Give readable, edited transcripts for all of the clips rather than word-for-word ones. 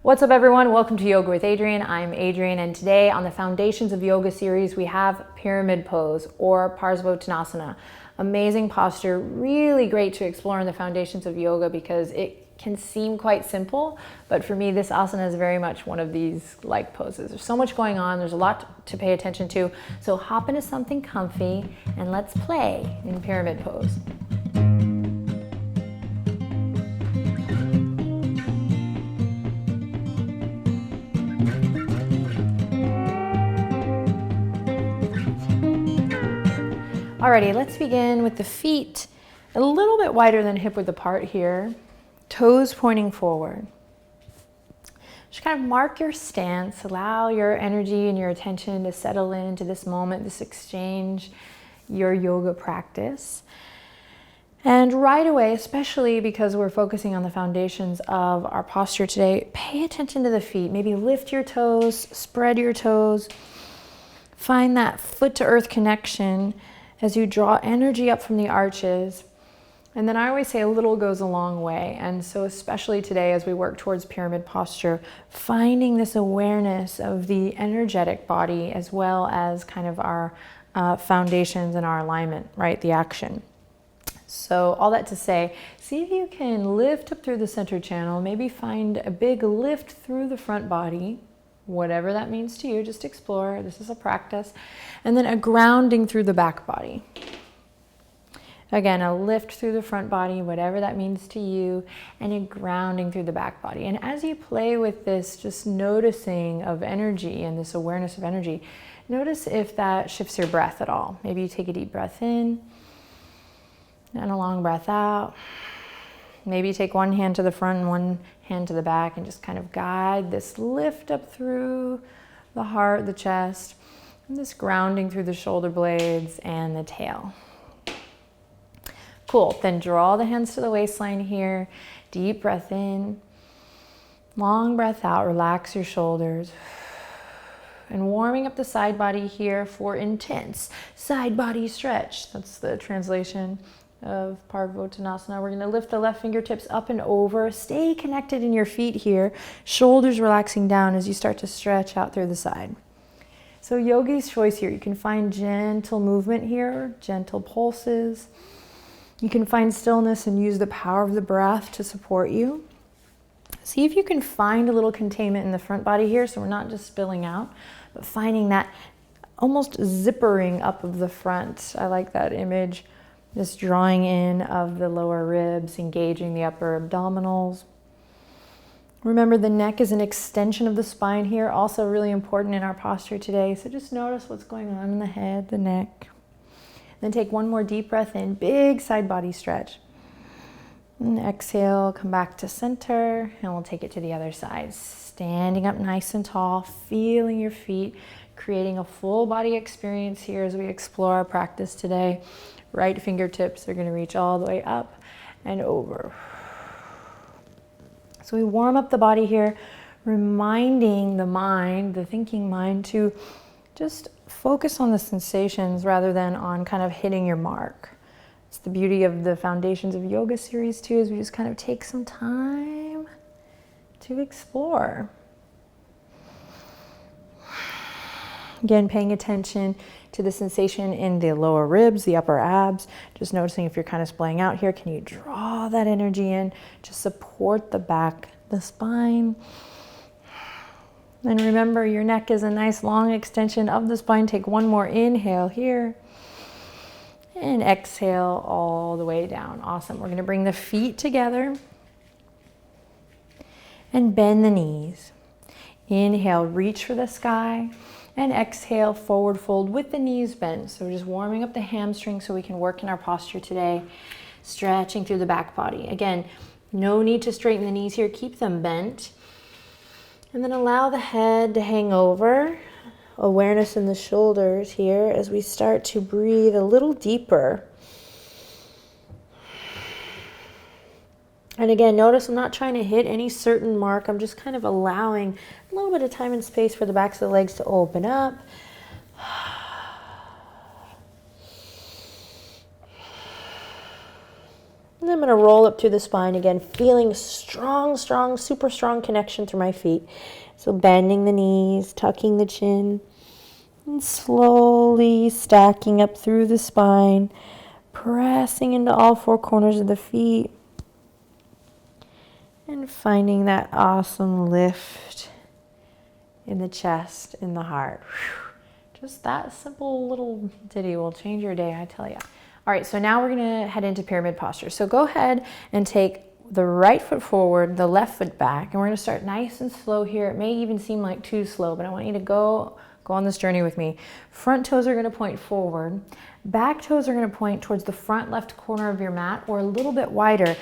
What's up everyone? Welcome to Yoga with Adriene. I'm Adriene, and today on the Foundations of Yoga series we have Pyramid Pose or Parsvottanasana. Amazing posture, really great to explore in the foundations of yoga because it can seem quite simple, but for me this asana is very much one of these like poses. There's so much going on, there's a lot to pay attention to, so hop into something comfy and let's play in Pyramid Pose. Alrighty, let's begin with the feet a little bit wider than hip width apart here. Toes pointing forward. Just kind of mark your stance. Allow your energy and your attention to settle into this moment, this exchange, your yoga practice. And right away, especially because we're focusing on the foundations of our posture today, pay attention to the feet. Maybe lift your toes, spread your toes. Find that foot to earth connection as you draw energy up from the arches. And then I always say a little goes a long way. And so especially today as we work towards pyramid posture, finding this awareness of the energetic body as well as kind of our foundations and our alignment, right? The action. So all that to say, see if you can lift up through the center channel, maybe find a big lift through the front body, whatever that means to you, just explore. This is a practice. And then a grounding through the back body. Again, a lift through the front body, whatever that means to you, and a grounding through the back body. And as you play with this, just noticing of energy and this awareness of energy, notice if that shifts your breath at all. Maybe you take a deep breath in and a long breath out. Maybe you take one hand to the front and one hand to the back and just kind of guide this lift up through the heart, the chest, and this grounding through the shoulder blades and the tail. Cool, then draw the hands to the waistline here. Deep breath in, long breath out, relax your shoulders. And warming up the side body here for intense side body stretch. That's the translation of Parsvottanasana. We're going to lift the left fingertips up and over. Stay connected in your feet here. Shoulders relaxing down as you start to stretch out through the side. So yogi's choice here. You can find gentle movement here, gentle pulses. You can find stillness and use the power of the breath to support you. See if you can find a little containment in the front body here so we're not just spilling out, but finding that almost zippering up of the front. I like that image. This drawing in of the lower ribs, engaging the upper abdominals. Remember, the neck is an extension of the spine here, also really important in our posture today. So just notice what's going on in the head, the neck. Then take one more deep breath in, big side body stretch. And exhale, come back to center, and we'll take it to the other side. Standing up nice and tall, feeling your feet, creating a full body experience here as we explore our practice today. Right fingertips are going to reach all the way up and over. So we warm up the body here, reminding the mind, the thinking mind, to just focus on the sensations rather than on kind of hitting your mark. It's the beauty of the Foundations of Yoga series too, is we just kind of take some time to explore. Again, paying attention to the sensation in the lower ribs, the upper abs. Just noticing if you're kind of splaying out here, can you draw that energy in? Just support the back, the spine. And remember, your neck is a nice long extension of the spine. Take one more inhale here. And exhale all the way down. Awesome. We're going to bring the feet together and bend the knees. Inhale, reach for the sky. And exhale, forward fold with the knees bent. So we're just warming up the hamstring so we can work in our posture today. Stretching through the back body. Again, no need to straighten the knees here. Keep them bent. And then allow the head to hang over. Awareness in the shoulders here as we start to breathe a little deeper. And again, notice I'm not trying to hit any certain mark. I'm just kind of allowing a little bit of time and space for the backs of the legs to open up. And I'm going to roll up through the spine again, feeling strong, strong, super strong connection through my feet. So bending the knees, tucking the chin, and slowly stacking up through the spine, pressing into all four corners of the feet, and finding that awesome lift in the chest, in the heart. Just that simple little ditty will change your day, I tell you. All right, so now we're gonna head into pyramid posture. So go ahead and take the right foot forward, the left foot back, and we're gonna start nice and slow here. It may even seem like too slow, but I want you to go on this journey with me. Front toes are gonna point forward. Back toes are gonna point towards the front left corner of your mat or a little bit wider.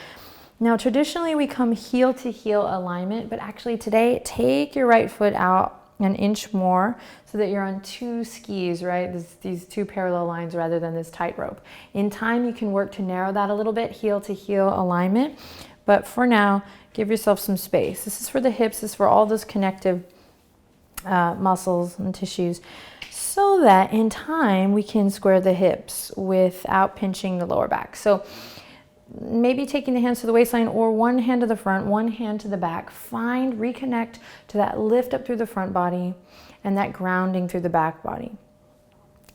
Now, traditionally we come heel to heel alignment, but actually today, take your right foot out an inch more so that you're on two skis, right? These two parallel lines rather than this tightrope. In time, you can work to narrow that a little bit, heel to heel alignment. But for now, give yourself some space. This is for the hips, this is for all those connective muscles and tissues, so that in time we can square the hips without pinching the lower back. So maybe taking the hands to the waistline or one hand to the front, one hand to the back. Reconnect to that lift up through the front body and that grounding through the back body.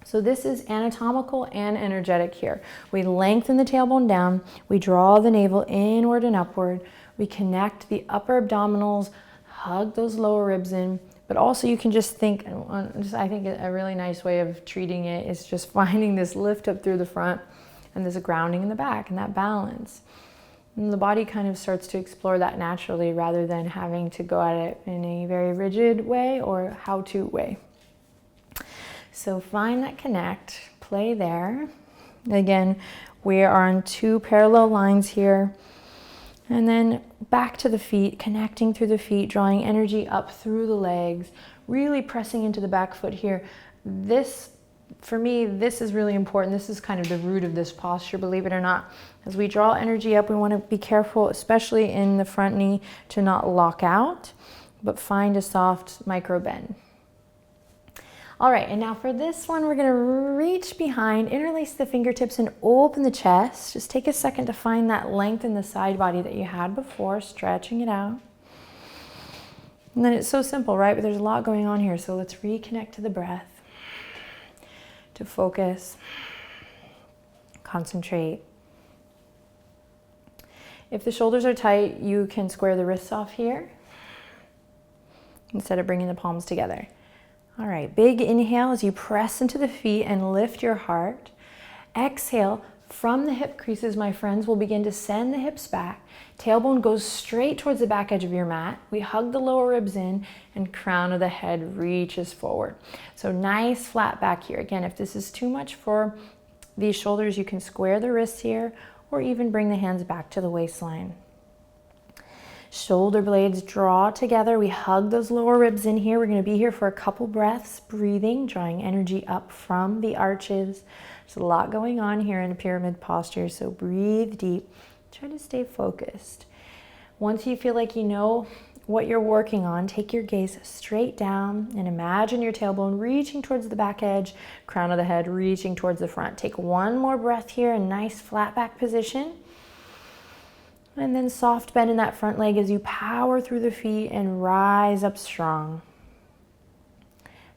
So this is anatomical and energetic here. We lengthen the tailbone down, we draw the navel inward and upward, we connect the upper abdominals, hug those lower ribs in, but also you can just think, I think a really nice way of treating it is just finding this lift up through the front and there's a grounding in the back and that balance. And the body kind of starts to explore that naturally rather than having to go at it in a very rigid way or how-to way. So find that connect, play there. Again, we are on two parallel lines here. And then back to the feet, connecting through the feet, drawing energy up through the legs, really pressing into the back foot here. For me, this is really important. This is kind of the root of this posture, believe it or not. As we draw energy up, we want to be careful, especially in the front knee, to not lock out, but find a soft micro bend. All right, and now for this one, we're going to reach behind, interlace the fingertips, and open the chest. Just take a second to find that length in the side body that you had before, stretching it out. And then it's so simple, right? But there's a lot going on here, so let's reconnect to the breath. To focus, concentrate. If the shoulders are tight, you can square the wrists off here instead of bringing the palms together. All right, big inhale as you press into the feet and lift your heart. Exhale, from the hip creases, my friends, we'll begin to send the hips back. Tailbone goes straight towards the back edge of your mat. We hug the lower ribs in and crown of the head reaches forward. So nice flat back here. Again, if this is too much for these shoulders, you can square the wrists here or even bring the hands back to the waistline. Shoulder blades draw together. We hug those lower ribs in here. We're going to be here for a couple breaths, breathing, drawing energy up from the arches. There's a lot going on here in a pyramid posture, so breathe deep. Try to stay focused. Once you feel like you know what you're working on, take your gaze straight down and imagine your tailbone reaching towards the back edge, crown of the head reaching towards the front. Take one more breath here, a nice flat back position. And then soft bend in that front leg as you power through the feet and rise up strong.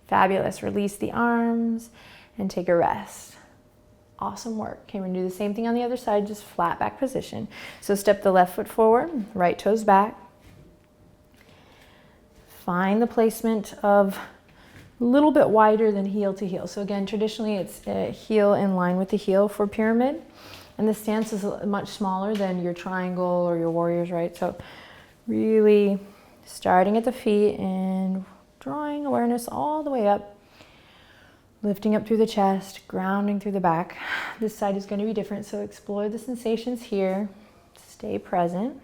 Fabulous. Release the arms and take a rest. Awesome work. Okay, we're gonna do the same thing on the other side, just flat back position. So step the left foot forward, right toes back. Find the placement of a little bit wider than heel to heel. So again, traditionally it's a heel in line with the heel for pyramid. And the stance is much smaller than your triangle or your warriors, right? So really starting at the feet and drawing awareness all the way up, lifting up through the chest, grounding through the back. This side is going to be different, so explore the sensations here. Stay present.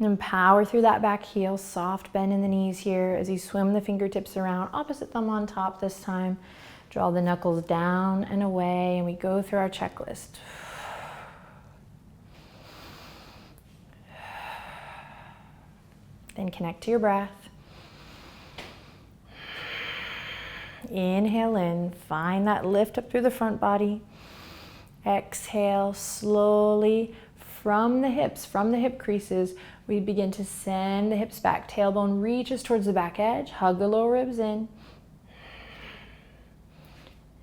And power through that back heel, soft bend in the knees here as you swim the fingertips around, opposite thumb on top this time. Draw the knuckles down and away, and we go through our checklist. Then connect to your breath. Inhale in, find that lift up through the front body. Exhale, slowly from the hips, from the hip creases, we begin to send the hips back. Tailbone reaches towards the back edge. Hug the lower ribs in.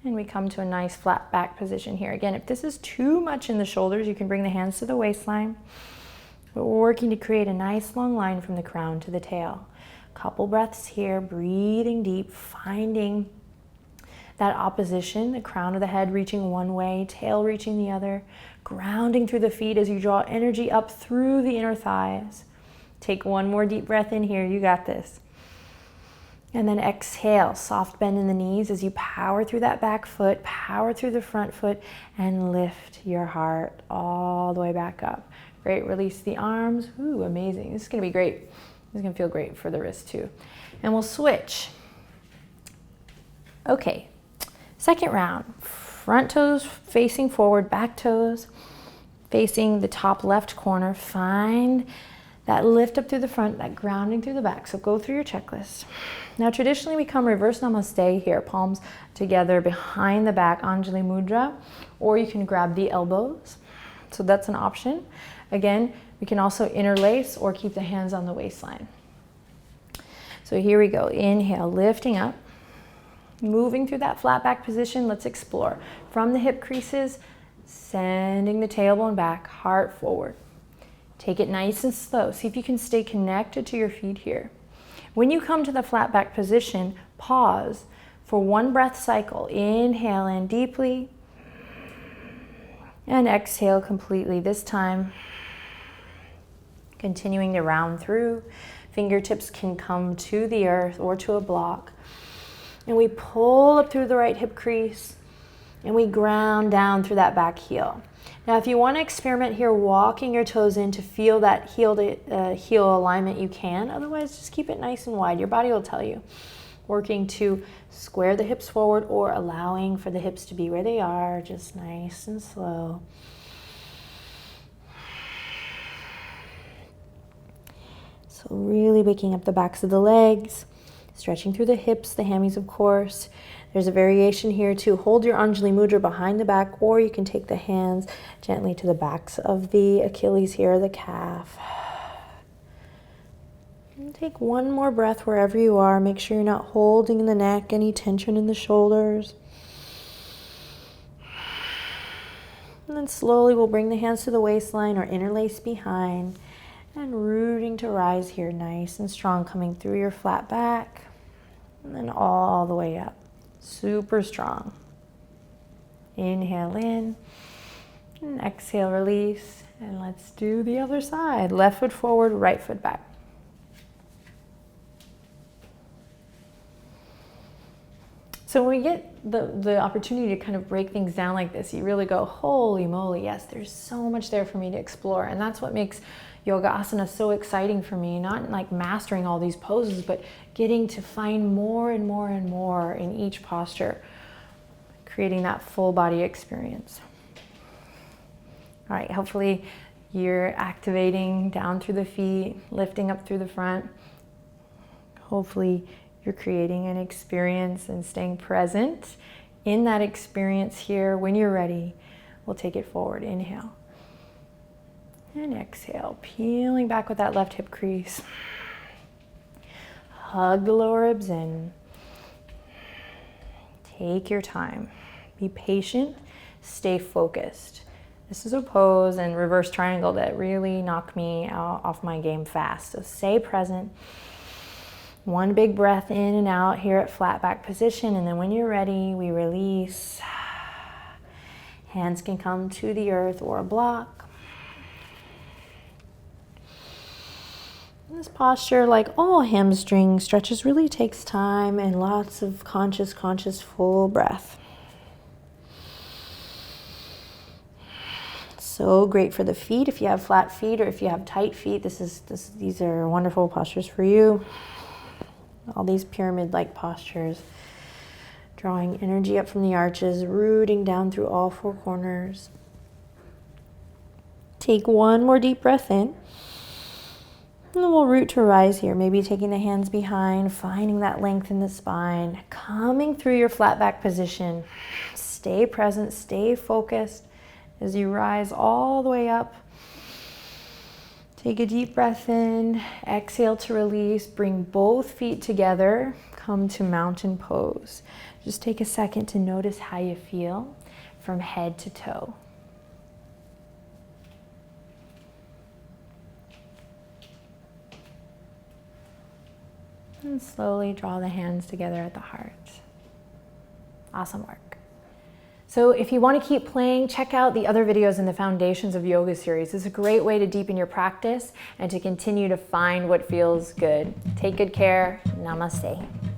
And we come to a nice flat back position here. Again, if this is too much in the shoulders, you can bring the hands to the waistline. But we're working to create a nice long line from the crown to the tail. Couple breaths here, breathing deep, finding that opposition, the crown of the head reaching one way, tail reaching the other, grounding through the feet as you draw energy up through the inner thighs. Take one more deep breath in here, you got this. And then exhale, soft bend in the knees as you power through that back foot, power through the front foot, and lift your heart all the way back up. Great, release the arms. Ooh, amazing. This is gonna be great. This is gonna feel great for the wrist too. And we'll switch. Okay, second round. Front toes facing forward, back toes facing the top left corner. Find that lift up through the front, that grounding through the back. So go through your checklist. Now traditionally we come reverse Namaste here, palms together behind the back, Anjali Mudra, or you can grab the elbows. So that's an option. Again, we can also interlace or keep the hands on the waistline. So here we go, inhale, lifting up, moving through that flat back position. Let's explore. From the hip creases, sending the tailbone back, heart forward. Take it nice and slow. See if you can stay connected to your feet here. When you come to the flat back position, pause for one breath cycle. Inhale in deeply and exhale completely. This time, continuing to round through. Fingertips can come to the earth or to a block. And we pull up through the right hip crease and we ground down through that back heel. Now, if you want to experiment here, walking your toes in to feel that heel alignment, you can. Otherwise, just keep it nice and wide. Your body will tell you. Working to square the hips forward or allowing for the hips to be where they are, just nice and slow. So really waking up the backs of the legs, stretching through the hips, the hammies, of course. There's a variation here too. Hold your Anjali Mudra behind the back, or you can take the hands gently to the backs of the Achilles here, the calf. And take one more breath wherever you are. Make sure you're not holding the neck, any tension in the shoulders. And then slowly we'll bring the hands to the waistline or interlace behind and rooting to rise here, nice and strong, coming through your flat back and then all the way up. Super strong. Inhale in and exhale, release. And let's do the other side. Left foot forward, right foot back. So when we get the opportunity to kind of break things down like this, you really go, holy moly, yes, there's so much there for me to explore. And that's what makes yoga asana so exciting for me. Not like mastering all these poses, but getting to find more and more and more in each posture, creating that full body experience. All right, hopefully you're activating down through the feet, lifting up through the front. Hopefully you're creating an experience and staying present in that experience here. When you're ready, we'll take it forward. Inhale. And exhale, peeling back with that left hip crease. Hug the lower ribs in. Take your time. Be patient, stay focused. This is a pose and reverse triangle that really knock me off my game fast. So stay present. One big breath in and out here at flat back position, and then when you're ready, we release. Hands can come to the earth or a block. This posture, like all hamstring stretches, really takes time and lots of conscious, full breath. So great for the feet. If you have flat feet or if you have tight feet, these are wonderful postures for you. All these pyramid-like postures, drawing energy up from the arches, rooting down through all four corners. Take one more deep breath in. And then we'll root to rise here, maybe taking the hands behind, finding that length in the spine, coming through your flat back position. Stay present, stay focused, As you rise all the way up, take a deep breath in, exhale to release, bring both feet together, come to mountain pose. Just take a second to notice how you feel from head to toe. And slowly draw the hands together at the heart. Awesome work. So if you want to keep playing, check out the other videos in the Foundations of Yoga series. It's a great way to deepen your practice and to continue to find what feels good. Take good care. Namaste.